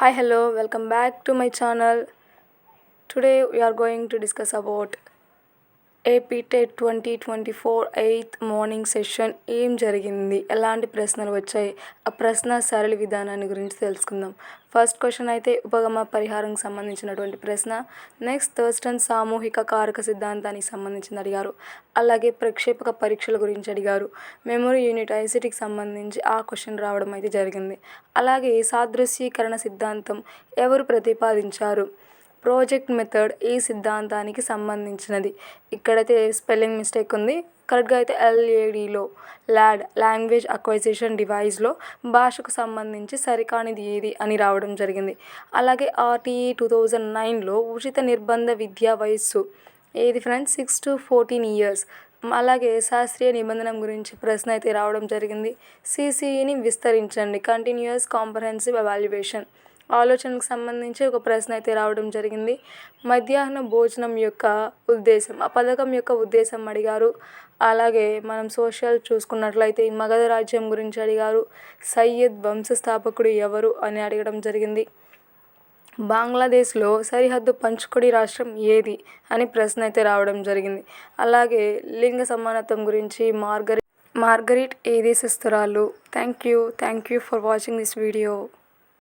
Hi, hello, welcome back to my channel. Today we are going to discuss about AP TET 2024 eighth morning session ఏం జరిగింది, ఎలాంటి ప్రశ్నలు వచ్చాయి, ఆ ప్రశ్న సరళి విధానాన్ని గురించి తెలుసుకుందాం. ఫస్ట్ క్వశ్చన్ అయితే ఉపగమ పరిహారంకి సంబంధించినటువంటి ప్రశ్న. నెక్స్ట్ థర్స్టన్ సామూహిక కారక సిద్ధాంతానికి సంబంధించింది అడిగారు. అలాగే ప్రక్షేపక పరీక్షల గురించి అడిగారు. మెమరీ యూనిట్ ఐసిటీకి సంబంధించి ఆ క్వశ్చన్ రావడం అయితే జరిగింది. అలాగే సాదృశ్యీకరణ సిద్ధాంతం ఎవరు ప్రతిపాదించారు, ప్రాజెక్ట్ మెథడ్ ఈ సిద్ధాంతానికి సంబంధించినది. ఇక్కడైతే స్పెల్లింగ్ మిస్టేక్ ఉంది. కరెక్ట్గా అయితే ఎల్ఏడిలో లాంగ్వేజ్ అక్వైజిషన్ డివైస్లో భాషకు సంబంధించి సరికానిది ఏది అని రావడం జరిగింది. అలాగే ఆర్టీఈ 2009లో ఉచిత నిర్బంధ విద్యా వయస్సు ఏది ఫ్రెండ్స్, 6 to 14 years. అలాగే శాస్త్రీయ నిబంధన గురించి ప్రశ్న అయితే రావడం జరిగింది. సిసిఈని విస్తరించండి, కంటిన్యూయస్ కాంప్రహెన్సివ్ ఎవాల్యుయేషన్ ఆలోచనకు సంబంధించి ఒక ప్రశ్న అయితే రావడం జరిగింది. మధ్యాహ్న భోజనం యొక్క ఉద్దేశం, ఆ పథకం యొక్క ఉద్దేశం అడిగారు. అలాగే మనం సోషల్ చూసుకున్నట్లయితే మగధ రాజ్యం గురించి అడిగారు. సయ్యద్ వంశస్థాపకుడు ఎవరు అని అడగడం జరిగింది. బంగ్లాదేశ్లో సరిహద్దు పంచుకొడి రాష్ట్రం ఏది అని ప్రశ్న అయితే రావడం జరిగింది. అలాగే లింగ సమానత్వం గురించి మార్గరిట్ ఏ దేశస్థురాలు. Thank you for watching this video.